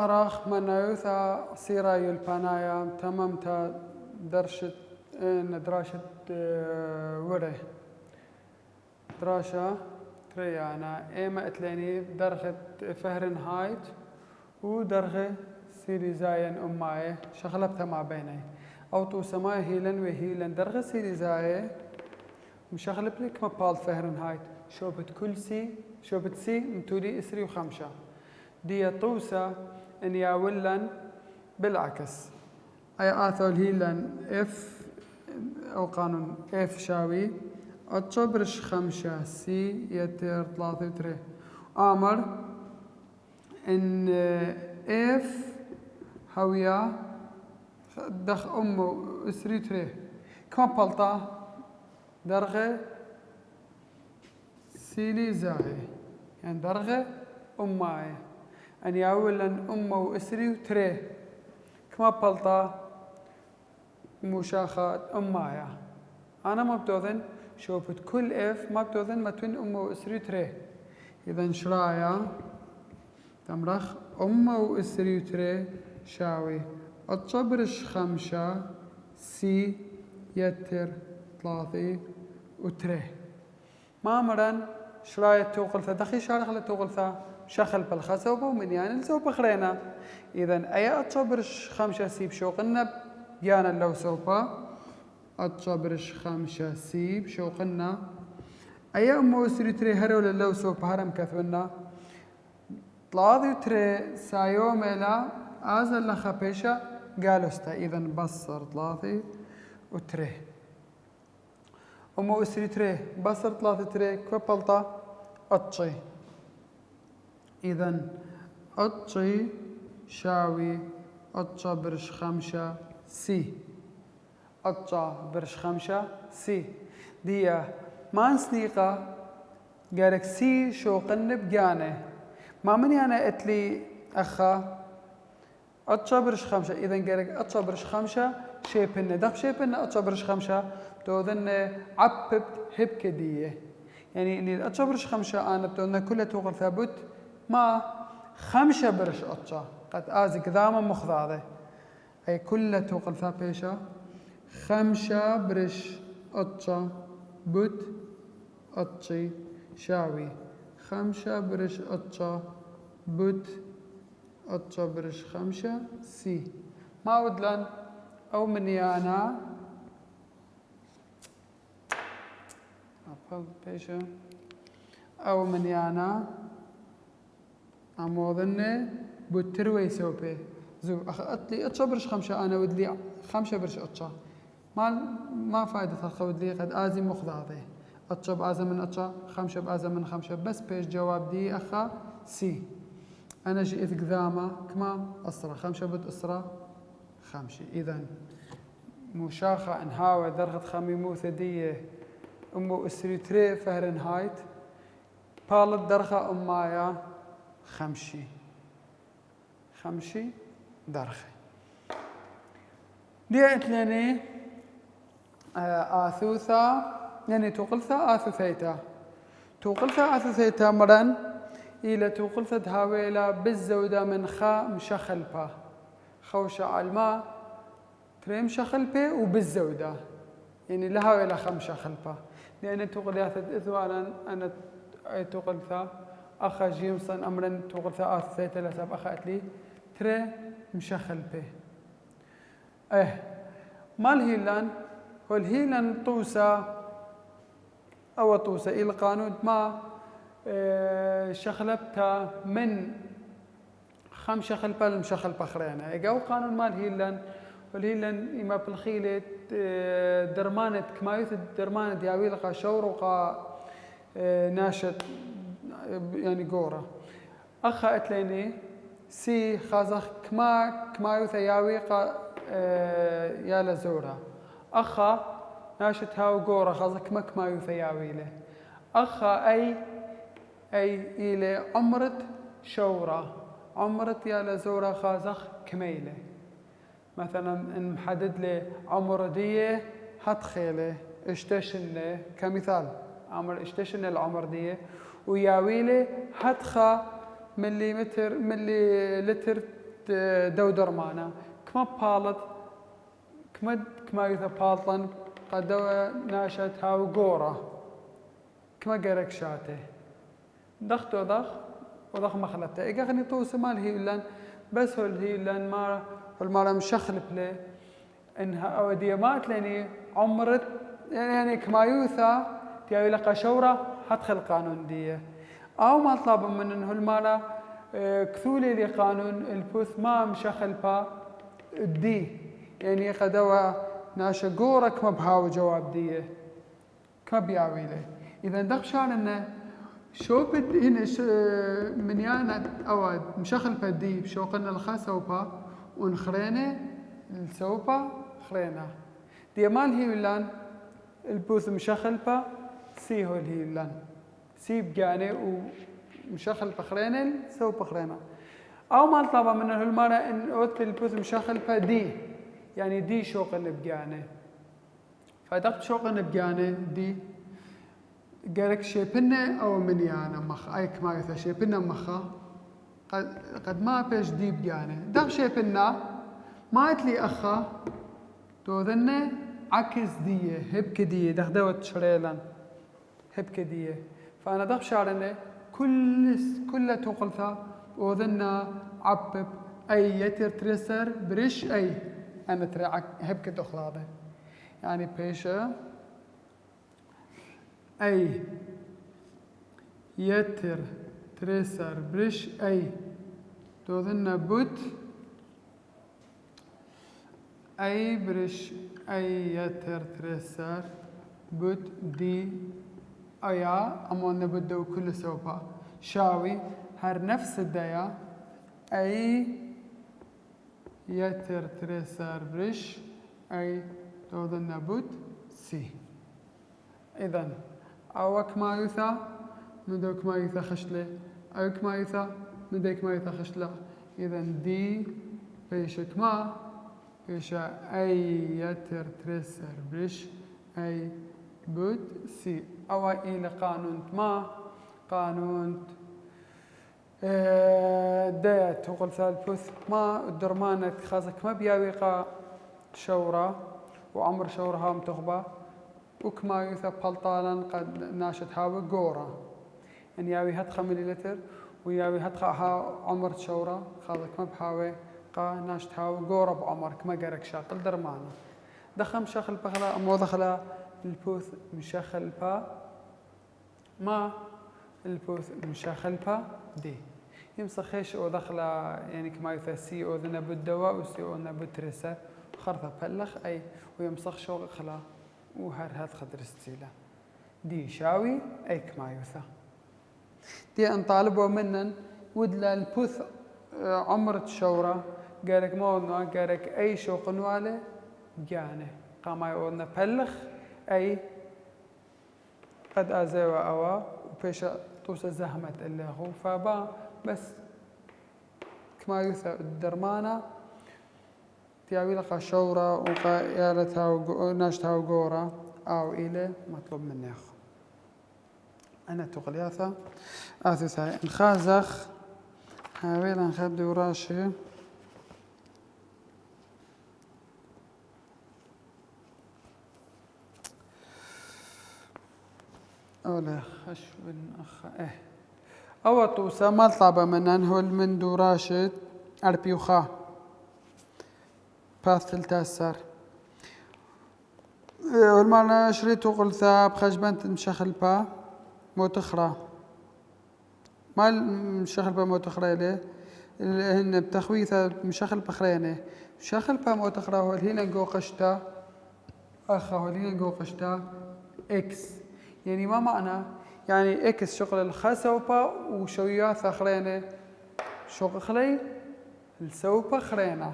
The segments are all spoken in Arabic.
مارخ منايوثا سيرا يلبانايا تمامتا درشت ندراشت وره دراشة تريانا إيما اتلاني درجة فهرنهايت ودرجة سيريزاين أماي شغلبتها مع بيني أو تو سماي هيلن وهيلن درجة سيريزاي مشغلب لك مبال فهرنهايت شوبت كل سي شوبت سي متولي إسري وخمسة دي طوسة إن ياولن بالعكس أي آثول هيلن إف أو قانون إف شاوي أتشبرش خمسة سي يتر ثلاثة تري آمر إن إف هويا دخ أمه إسري تري كما بلطة درجة سيلي زاهي يعني درجة أماي أن يأولن أمه وإسري تري كما بلطة مشاخات أمايا أنا ما بدوذن شوفت كل إف ما بدوذن ما توين أمه وإسري تري إذا شرايا تمرخ أمه وإسري تري شاوي أتشبرش خمسة سي يتر ثلاثة وتري ما مرن شرايا توقلثا دخي شارخ توقلثا شخل بالخسوبة ومن يعني الزوبة خرينا إذا أي أتشبرش خمسة سي بشوقنا بيانا لو سوبا أتشبرش خمسة سي بشوقنا أي أمو وسري تري هرو للو سوبا هرم كثونا ثلاثة تري سايو ميلا آزل لخبيشة قالوا استا إذا بصر ثلاثة وتري أمو وسري تري بصر ثلاثة تري كوبلطة أتشي إذا أتشي شاوي أتشا برش خمسة سي أتشا برش خمسة سي ديا ما نسنيقة قالك سي شو قنب جانه ما مني أنا أتلي أخا أتشا برش خمسة إذا قالك أتشا برش خمسة شيبنا دخ شيبنا أتشا برش خمسة تودن عببت هبك دية يعني إني أتشا برش خمسة أنا بتودن كلها توغل ثابت ما خمسة برش أتشا قد آزك ذاما مخضاضة أي كلها توغل ثابيشة خمسة برش أتشا بوت أتشي شاوي خمسة برش أتشا بوت أتشا برش خمسة سي ما ودلن أو مني أنا أبل بيشة أو مني أنا أموذني بوتروي سوبي زو أخذت لي أتشا برش خمسة أنا ودلي خمسة برش أتشا ما فائدة تخود لي قد آزي مخضاضي أتشا بآزا من أتشا خمسة بآزا من خمسة بس بيش جواب دي أخا سي أنا جئت قذامة كما أسرة خمسة بد أسرة خمسة إذن مشاخة انهاوة درجة خميموثة دية أمو إسري تري فهرنهايت بالت درجة أمايا خمسة درجة دي أتلاني آثوثا يعني توقلثا آثوثيتا توقلثا آثوثيتا مرن إلى توقلثا هاويلا بالزودة من خا مشخلبا خوشة على الماء تري مشخلبة وبالزودة يعني لهاويلا خا مشخلبا لأن توقلثا إذوانا أنا توقلثا أخا جيمسون أمرا توقلثا آثوثيتا لساب أخا أتلي تري مشخلبة ما الهيلان هو الهيلان طوسة أو طوسة إلى قانون ما شخلبتها من خم شخلبة المشخلبة خرينا إجاو قانون مال هيلان والهيلان إما بالخيلة درمانة كمايوث درمانة دياوي لقى شور وقا ناشط يعني قورة أخا أتليني سي خازخ كمايوث ياوي قا يالا زورة أخا ناشط هاو قورة خازخ كمايوث ياوي له أخا أي إلى عمرت شورة عمرت يا لزورة خازخ كميلة مثلا إن محدد لي عمر دية هتخيله اشتشن له كمثال عمر اشتشن العمر دية وياويله هتخا ملي لتر دو درمانا كما بالط كما يثا بالطن قد ناشت هاو قورة كما قرق شاته ضغط وضخ مخلته إيقا خني توس مال هيلان بس هو الهيلان ما المالا مشخلب له إنها أودية مات لاني عمرت يعني كما يوثا تياوي لقى شورة هدخل قانون ديه أو ما طلب من إنه المالا كثولي لي قانون البوث ما مشخل با دي يعني قدوا ناشا قورة كما بهاو جواب ديه كما بياوي له إذا دخشان إنه شو بدي هنا من يانا أود مشخل بدي بشوقنا الخسوبة ونخرينه السوبة خرينه دي مال هيلان البوث مشخل با سي هو الهيلان سي بجاني ومشخل بخرينه السوبة خرينه أو ما طلب منه المرة إن أوت البوث مشخل با دي يعني دي شوقنا بجاني فدقت شوقنا بجاني دي قالك شيبنا أو منيانا مخ أيك ما يثا شيبنا مخا قد ما بيش دي بجاني دق شيبنا ما يتلي أخا توذنه عكس ديه هبك ديه دق دوت شريلان هبك ديه فأنا دق شعرنا كل توقلثا وذنا عبب أي يتر ترسر بريش أي أنا ترى هبك دخلاده يعني بيشة أي يتر تريسر بريش أي توذنا بوت أي بريش أي يتر تريسر بوت دي أيا أما نبدو كل سوبا شاوي هر نفس الدايا أي يتر تريسر بريش أي توذنا بوت سي إذن أوك ما يثا مدوك ما يثا خشلة أوك ما يثا مدوك ما يثا خشلة إذن دي بيشك ما بيشا أي يتر ترسر بريش أي بود سي أو إلى قانون ما قانون دايا تقول ثالث ما الدرمانة خازك ما بياويقا شورة وعمر شورها متغبى وكما يثا بلطالا قد ناشت هاوي قورة ان ياوي هتخا مليلتر وياوي هتخا عمر شورة خاضك ما بحاوي قا ناشت هاوي قورة بعمر كما قرق شاقل درمانا دخم شاخل بخلا أمو دخلا البوث مشاخل با ما البوث مشاخل با دي يمسخيش او دخلا يعني كما يثا سي او ذنا بالدواء وسي او ذنا بالترسة خرطة بلخ أي ويمسخ شوق خلا وهر هاد خدر ستيلا دي شاوي أي كما يوثا دي أن طالبوا منن ودلا البوث عمرت شورة قالك موضنا قالك أي شوق نواله جانه قام يقولنا بلخ أي قد أزاوا أوا وبيش توسى زهمت اللي هو فبا بس كما يوثا الدرمانة تياوي لقى شورة وقيالتها وناشتها وقورة أو إلى مطلوب مني أخو أنا تقلياثا آثثها انخازخ هاويلا نخد وراشي أولا خشو أخا أو توسى ما طلب منن هو من دوراشت أربيوخا باثل تاسر والمعنى شريتو قلثا بخجبنت مشخل با موتخرى ما مشخل با موتخرى ليه هن بتخويثة مشخل بخرينه مشخل با موتخرى هو هنا جو قشتا أخا هو هنا جو قشتا إكس يعني ما معنى يعني إكس شغل الخسوبة وشويات أخرينه شغل خلي السوبة خرينه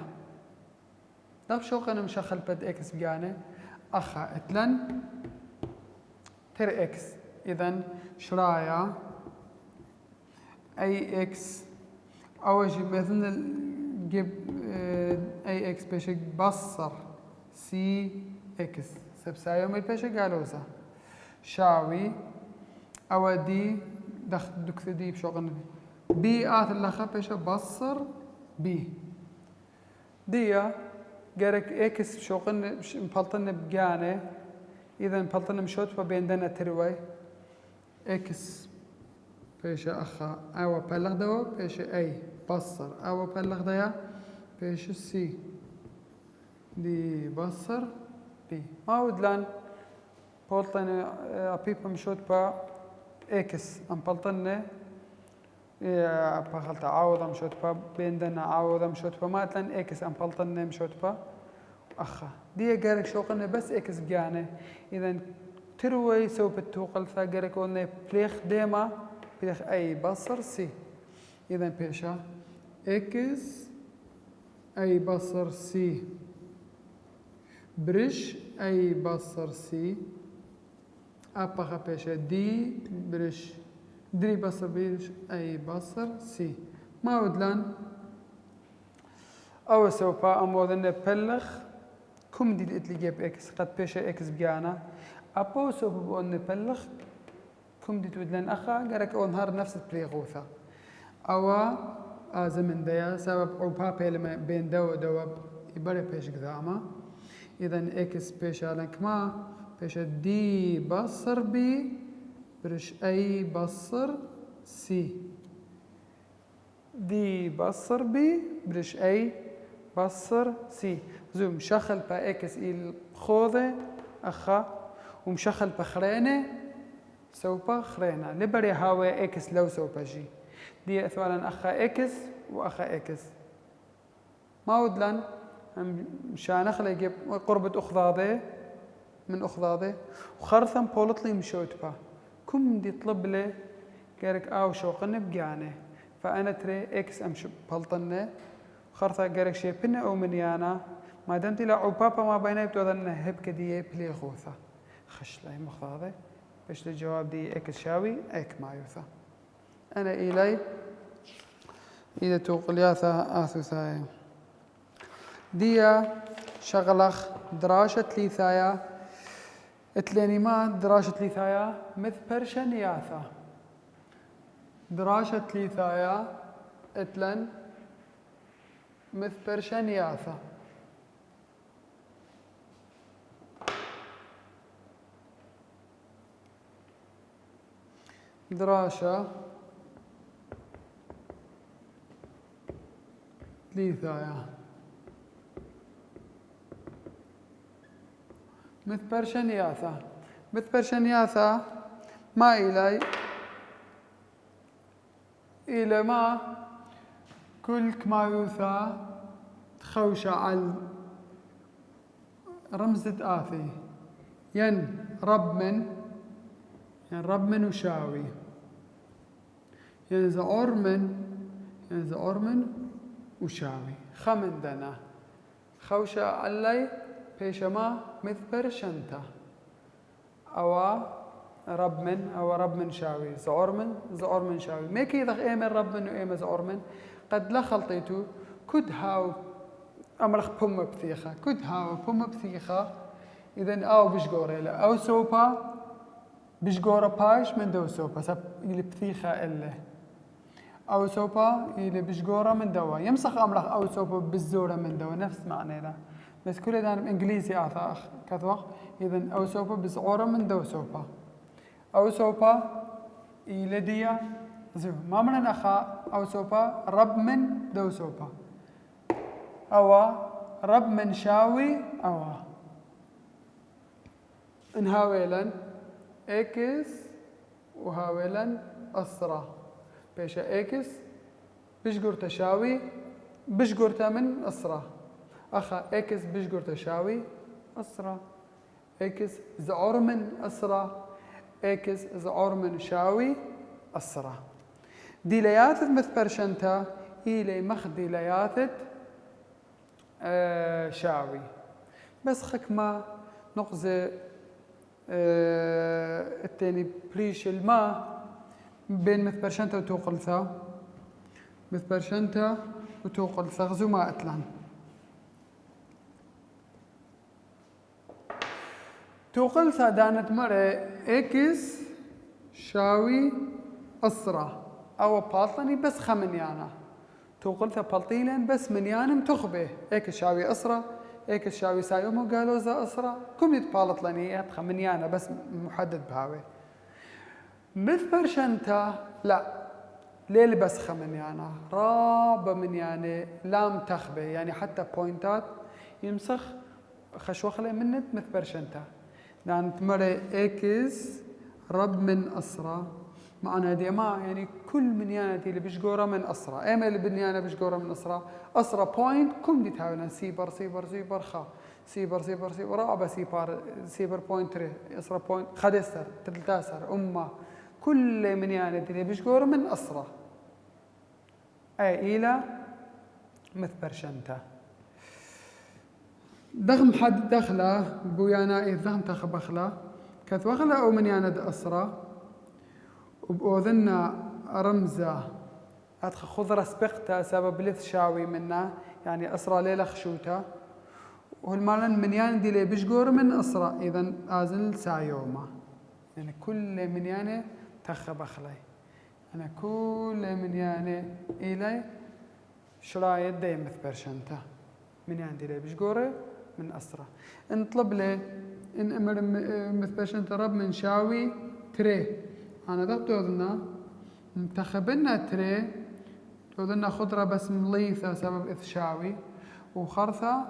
داب شوق أنا مشخل بد إكس بجانه أخا اتلن تر إكس إذن شرايا أي إكس أول شيء مثلا جيب أي إكس بيشك بصر سي إكس سبسايوم البيشك قالوسا شاوي أو دي دخل دكتور دي بشوق بي آثر لخا بيشك بصر بي ديا جرك اكس شوقن مبلطن بجانه اذا مبلطن مشوت بيندنا تروي اكس بيش اخا او بلغ دوا بيش اي بصر او بلغ ديا بيش سي دي بصر بي ما ودلان بولطن ابيبا مشوت با اكس ام بلطن بخلت عوضة مشوت با بيندنا عوضة مشوت با ما تلان اكس ام بلطن مشوت با اخا دي جارك شوقنا بس اكس بجانه اذا تروي سو بتوقل ثاقرك قلنا بليخ ديما بليخ اي بصر سي اذا بيشا اكس اي بصر سي برش اي بصر سي ابقى بيشا دي برش دري بصر برش اي بصر سي ما ودلان او سوبا اموذن بلخ كم دي اللي جيب اكس قد بيشا اكس بجانا ابو سوبا بقولنا بلخ كم دي تودلن اخا قالك اول نهار نفس البليغوثا او زمن ديا سبب عوبا بيلما بين دو دو يبري بيش قداما اذا اكس بيشا لنك ما بيشا دي بصر بي برش اي بصر سي دي بصر بي برش اي بصر سي زو مشخل با اكس ايل خوذة اخا ومشخل بخرينه سوبا خرينه لبري هاوي اكس لو سوبا جي دي اثوالا اخا اكس واخا اكس ما ودلن مشان اخلا يجيب قربة اخضاضي من اخضاضي وخرثم بولطلي مشوت با كم دي طلب لي كارك او شوقن بقانه فانا تري اكس امش بلطنه خرثة قارك شي بنا او منيانا ما دمت لا عبابا ما بيني بتوضن هب كديه بلي غوثة خش لاي مخضاضي باش الجواب دي اكس شاوي اك ما يوثا انا الي اذا توقلياثا اثوثاي ديا شغلخ دراشة ليثايا اتليني ما دراشة ليثايا مث برشن ياثا دراشة ليثايا اتلن مث برشن ياثا دراشة ليثايا مث برشن ياثا مث برشن ياثا ما إلى ما كل ما يوثا تخوش على رمزة آثي ين رب من وشاوي ين زعور من وشاوي خمن دنا خوشة علي بيشما مثبر شنتا أو رب من شاوي زعور من شاوي ميكي ذا إيمن رب من وإيمن زعور من قد لا خلطيتو كد هاو أمرخ بوم بثيخة كد هاو بوم بثيخة إذن أو بشجورة لا أو سوبا بشجورة باش من دو سوبا سب اللي بثيخة إلا أو سوبا اللي بشجورة من دوا يمسخ أمرخ أو سوبا بالزورة من دوا نفس معنى لا بس كل ده إنجليزي أعطى كذا إذن أو سوبا بزعورة من دو سوبا أو سوبا اللي ديا زو ما من أخا أو سوبا رب من دو سوبا أو رب من شاوي أو انهاويلا إكس وهاويلا أسرة بيشا إكس بشجر تشاوي بشجر من أسرة أخا إكس بشجر تشاوي أسرة إكس زعور من أسرة إكس زعور من شاوي أسرة ديلياتت مثبرشنتا إلي مخ ديلياتت شاوي بس خكمة نقزة التاني بريش الماء بين مثبرشنتا وتوقلثا مثبرشنتا وتوقلثا غزو ما أتلان توقلثا دانت مرة إكس شاوي أسرة أو باطلني بس خمن يانا توقلتها بلطيلا بس من يانم تخبه هيك شاوي أسرة هيك شاوي سايومو قالوا ذا أسرة كم يتبالط لني أتخ من يانا بس محدد بهاوي مثبر شنتا لا ليل بس خمن يانا راب من يعني لام تخبه يعني حتى بوينتات يمسخ خشوخلة منت مثبر شنتا يعني تمري إكس رب من أسرة معنا ديما يعني كل من يانا دي اللي بشجورة من أسرة أما اللي بنيانا بشجورة من أسرة بوينت كم دي تهاونا سيبر خا سيبر رابع سيبر بوينت ري أسرة بوينت خدستر تلتاسر أمة كل من يانا دي اللي بشجورة من أسرة أي إلى مثبر شنتا دغم حد دخله بويانا إذ دغم تخبخله كثوخله أو من يانا أسرة وبأذنا رمزة أدخل خضرة سبقتها سبب لث شاوي منا يعني أسرة ليلة خشوتها والمالن من يانا دي لي بشجور من أسرة إذن آزل سايوما يعني كل من يانا تخبخله أنا كل من يانا إلي شرايط دي مثبر شنتا من يانا لي بشجورة من أسرة انطلب لي إن أمر مثبر شنتا رب من شاوي تري أنا ضغط أذنا منتخبنا تري أذنا خضرة بس مليثة سبب إثشاوي وخرثة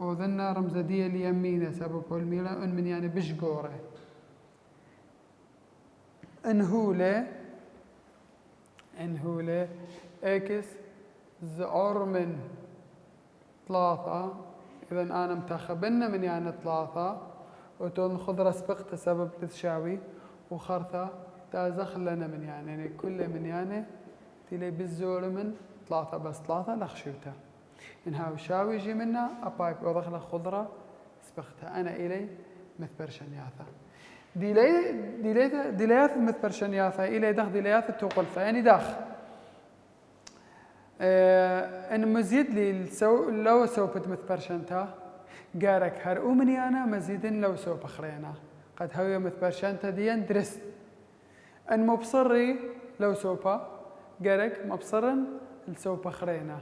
أذنا رمزدية اليمينة سبب الميلا إن من يعني بشجورة انهولة إكس زعر من 3 إذا أنا متخبنا من يعني 3 وتون خضرة سبقت سبب إثشاوي وخرثة تازخ لنا من يعني كل من يعني تلي بالزور من 3 بس 3 لخشوته إنها وشاوي يجي منا أبايب وضخلة خضرة سبختها أنا إلي مثبر شنياثة ديليات مثبر شنياثة إلي دخ ديليات توقلفة يعني دخ إن مزيد لي لو سوبت مثبر شنتا قارك هرؤو مني أنا مزيد لو سوب أخرينا قد هوي مثبر شنتا ديان درست أن مبصري لو سوبا قارك مبصرا السوبا خرينا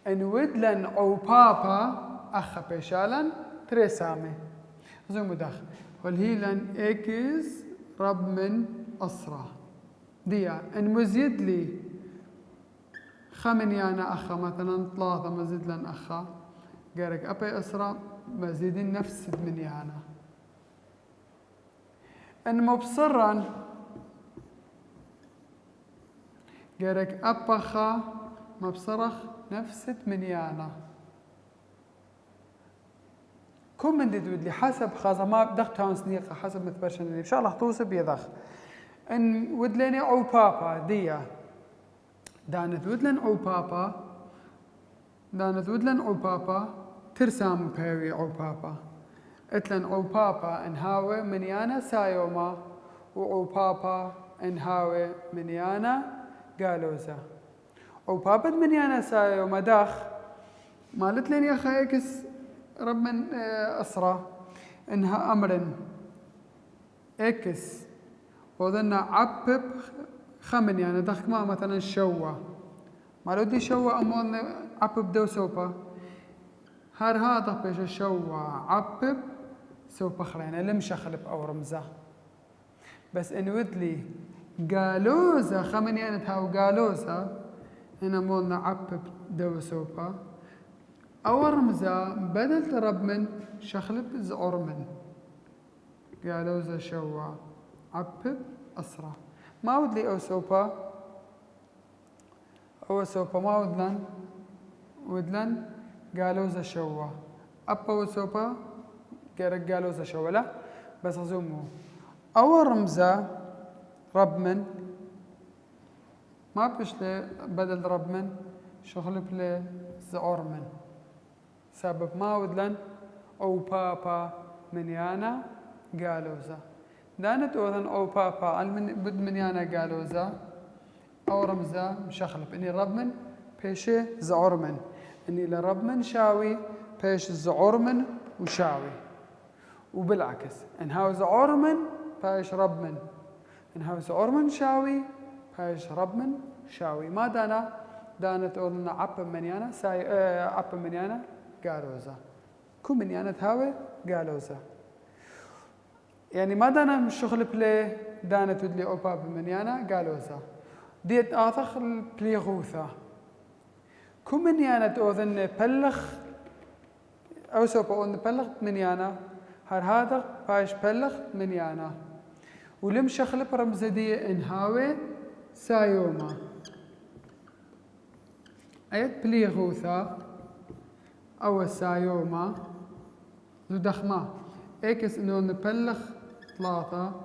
أن ودلن أو بابا أخا بيشالا تريسامي زومو داخل والهيلن إكس رب من أسرة ديا أن مزيد لي خمن يانا أخا مثلا 3 مزيد لن أخا قارك أبي أسرة مزيدين نفس من يانا أن مبصرا قارك أبخا مبصرخ نفس منيانا كم من دود لي حسب خاصة ما بدخت هون سنيقة حسب مثبرشن إن شاء الله توصل بيضخ إن ودلني أو بابا ديا دانت ودلن أو بابا ترسام بهوي أو بابا اتلن أو بابا انهاوي منيانا سايوما وأو بابا انهاوي منيانا قالوزا أو بابد من يانا سايا ومداخ مالت لين يا خايكس رب من أسرى إنها أمر إكس وذنا عبب خمن يعني دخك ما مثلا شوا مالو دي شوا أمون عبب دو سوبا هار هذا بيش شوا عبب سوبا خلينا لم شخلب أو رمزة بس إن ودلي قالوزا خمن يعني تهاو قالوزا هنا مولنا عبب دو سوبا أو رمزة بدل ترب من شخلب زعر من قالوا ذا شوا عبب أسرع ما ودلي أو سوبا ما ودلن قالوا ذا شوا أبا وسوبا قالوا ذا شوا لا بس أزومه أو رمزة رب من ما بشلي بدل رب من شغل بلي زعور من سبب ما ودلن أو بابا من يانا قالوزا دانت أوذن أو بابا بد من يانا قالوزا أو رمزة مشخلب إني رب من بيشي زعور من إني لرب من شاوي بيش زعور من وشاوي وبالعكس إن هاو زعور من بيش رب من إن هاو زعور من شاوي بيش رب من شاوي ما دانا دانت أولنا عبا منيانا عبا منيانا قالوزا كو منيانا هاوي قالوزا يعني ما دانا مش شغل بلي دانت ودلي أوبا بمنيانا قالوزا ديت آثخ بلي غوثا كو منيانا أوذن بلخ أو سوف أقول بلغ منيانا هذا باش بلغ منيانا ولم شخل برمزدية إنهاوي سايوما أيت بليغوثا أو سايوما ندخما إيكس إنه نبلغ ثلاثة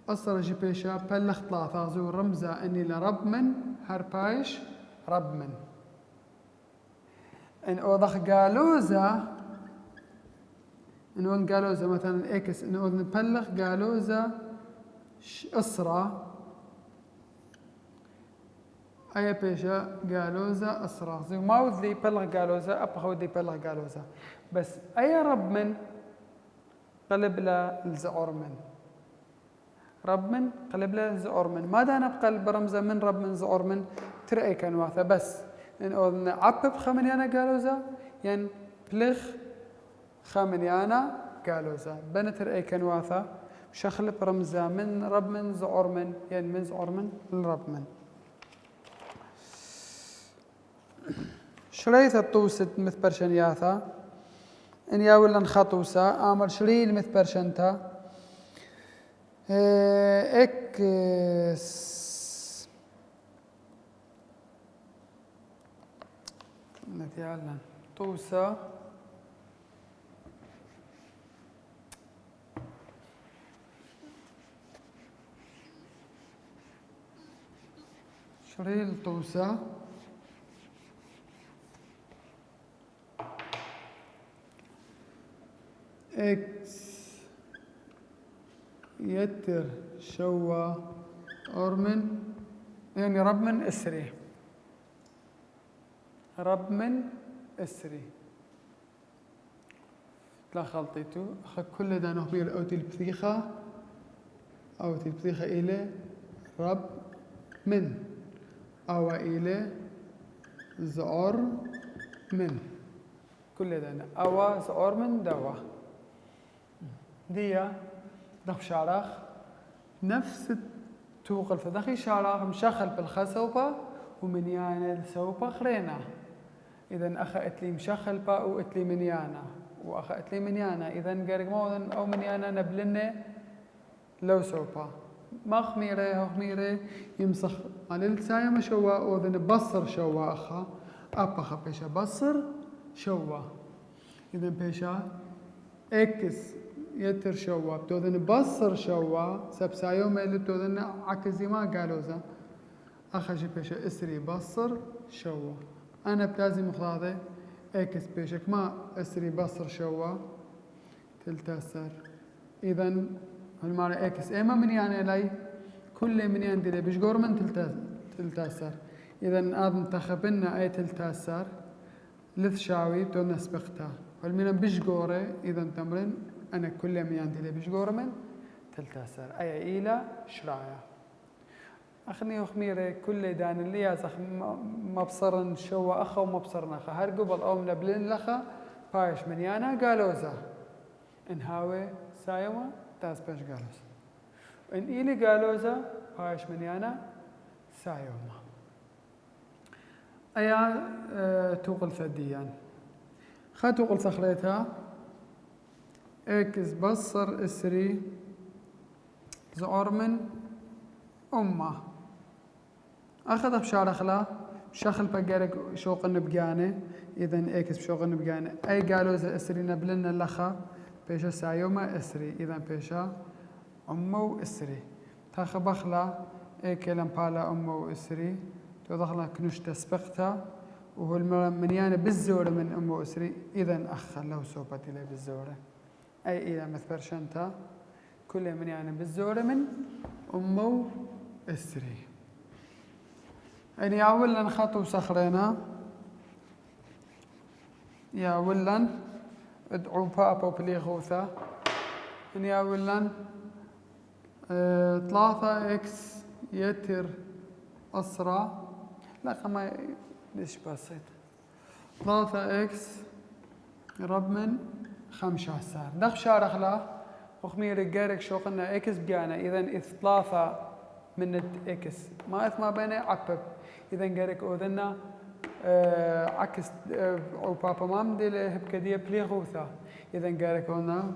أصلا جيبيشا بلغ ثلاثة زو رمزة إني لرب من هربايش رب من إن أوضخ قالوزا إنه قالوزا مثلا إكس إنه نبلغ قالوزا أسرة أي بيشا قالوزا أسرة زي ما ودي يبلغ قالوزا أبغى ودي يبلغ قالوزا بس أي رب من قلب له الزعور من رب من قلب له الزعور من ماذا نبقى برمزة من رب من زعور من ترأي كان واثة بس إن أذن عبب خمنيانا قالوزا يعني بلغ خمنيانا قالوزا بنتر أي كنواثة شخل برمزة من رب من زعور من يعني من زعور من لرب من شريث الطوسة مثل برشنياثا إن ياولا نخطوسا آمر شريل مثل برشنتا إكس مثلا طوسة شريل طوسة إكس يتر شوا أورمن يعني رب من إسري رب من إسري لا خلطيتو أخذ كل ده نهبير أوتي البثيخة إلى رب من أو إلى زعر من كل ده أو زعر من دوا ديا دخ شارخ نفس توقل فدخي شارخ مشخل بالخسوبة ومنيانا السوبة خرينا إذا أخا أتلي مشخل با وأتلي منيانا وأخا أتلي منيانا إذا قارق موضن أو منيانا نبلنا لو سوبا ما خميرة يمسخ على الساية ما شوا وذن بصر شوا أخا أبخا بيشا بصر شوا إذا بيشا إكس يتر شوا بتوذن بصر شوا سبسايو ميلو بتوذن عكزي ما قالوزا أخشي بيشا إسري بصر شوا أنا بتازي مخلاطي إكس بيشك ما إسري بصر شوا تلتاسر إذن هالمعنى إكس إما من يعني لي كل من يعني لي بيشقور من تلتاسر إذن آدم تخبنا أي تلتاسر لث شاوي بتوذن سبقتها والمنا بيشقوري إذن تمرن أنا كل من يعني لي بيشقور من تلتاسر أي إيلا شرايا أخني وخميرة كل دان اللي يازخ مبصرن شوا أخا ومبصرن أخا هرقبل أو منبلن لخا بايش منيانا قالوزا إنهاوي سايوما تاز باش قالوزا إن إيلي قالوزا بايش منيانا سايوما أيا توقل ثديان خا توقل صخريتها إكس بصر إسري زعور من أمه أخذ بشارخلا شخل بقارك شوق النبقانة إذن إكس بشوق النبقانة أي قالوا إذا إسري نبلنا لخا بيشا سايوما إسري إذن بيشا أمو إسري تاخبخلا أي كلام بالا أمو إسري تدخلا كنوش تسبقتها وهو المنيانة بالزورة من أمو إسري إذن أخا لو صوبت إلي بالزورة أي إلى مثبرشنتا كل منيانة بالزورة من أمو إسري يعني أولا خطو صخرنا يا أولا ادعو بابا بليغوثا يعني أولا 3 إكس يتر أسرة لا ما ليش بسيط 3 إكس رب من 5 سار دخ شارخ لا وخمير جارك شو قلنا إكس بيانا إذا 3 من إكس ما ما بينه عقب إذا جارك أذنا عكس أو بابا مام دي هبكدية بليغ وثا إذا جارك هنا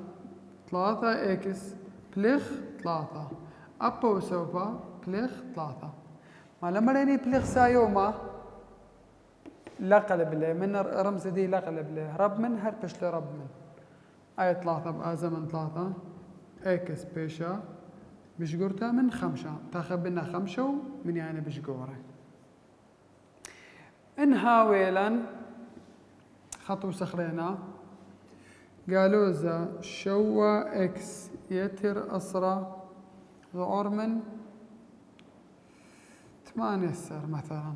3 إكس بليغ 3 أبا وسوبا بليغ 3 ما لما ريني بليغ سايوما لقلب له من رمز دي لقلب له رب من هربش له رب من آية 3 بأزمن 3 إكس بيشا بشجورته من 5 تاخذ لنا 5 ومن يعني بشجوره انهاويلا خطو سخرينا قالوا ذا شوا إكس يتر أسرى ظهور من 8 سر مثلا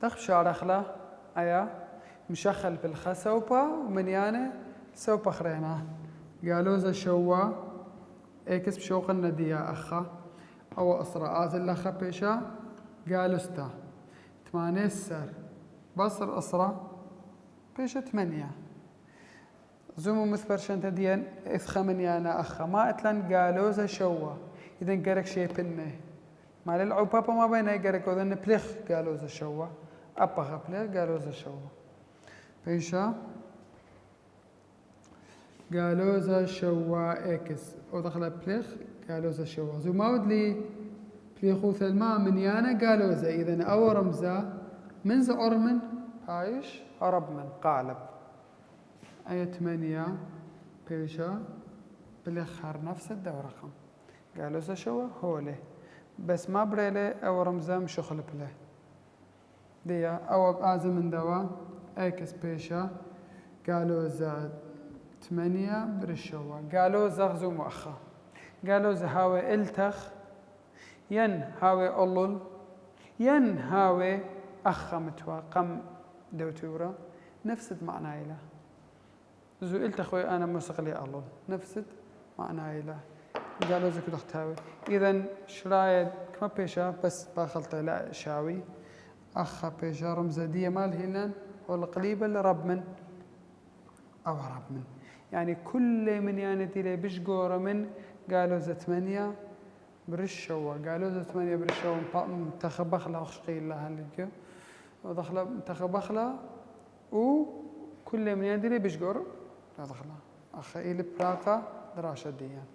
دخ شارخله أيا مشخل بالخسوبة ومن يعني سوبة خرينا قالوا ذا شوا إكس بشوق الندية أخا أو أسرى آزل لخا بيشا قالوا ستا 8 سر بصر أسرى بيشا 8 زومو مثبر شنتا ديان إثخا من يانا أخا ما أتلان قالوا ذا شوا إذن قرق شي بنه ما للعو بابا ما بينا يقرق وذن بليخ قالوا ذا شوا أبا غبليخ قالوا ذا شوا بيشا قالوا ذا شوا إكس ودخل بليخ قالوا ذا شوا زو ما ودلي بليخو ثلما من يانا قالوا ذا إذن أو رمزا من ذا أرمن هايش هرب من قالب آية 8 بيشا بالآخر نفس الدورقم قالوا ذا شوا هولي بس ما بريلي أو رمزا مشخل بله ديا أو آزم من دوا إكس بيشا قالوا ذا 8 برشوا قالوا ذا غزو مؤخا قالوا ذا هاوي التخ ين هاوي ألل ين هاوي أخا متوا قم دوتورا نفس معنى إله زو التخوي أنا مسقلي ألل نفس معنى إله قالوا ذا كده اختاوي إذن شرايد كما بيشا بس باخلطة لا شاوي أخا بيشا رمزة دي مال هنا هو القليب اللي رب من أو رب من يعني كل من يعني دي بشجورة من قالوا ذا 8 برشوا قالوا ذا 8 برشوا تخبخلا وخشقيل لها اللي ودخل تخبخلا وكل من يعني دي بشجور لا دخلا أخا إلي براقة دراشة ديان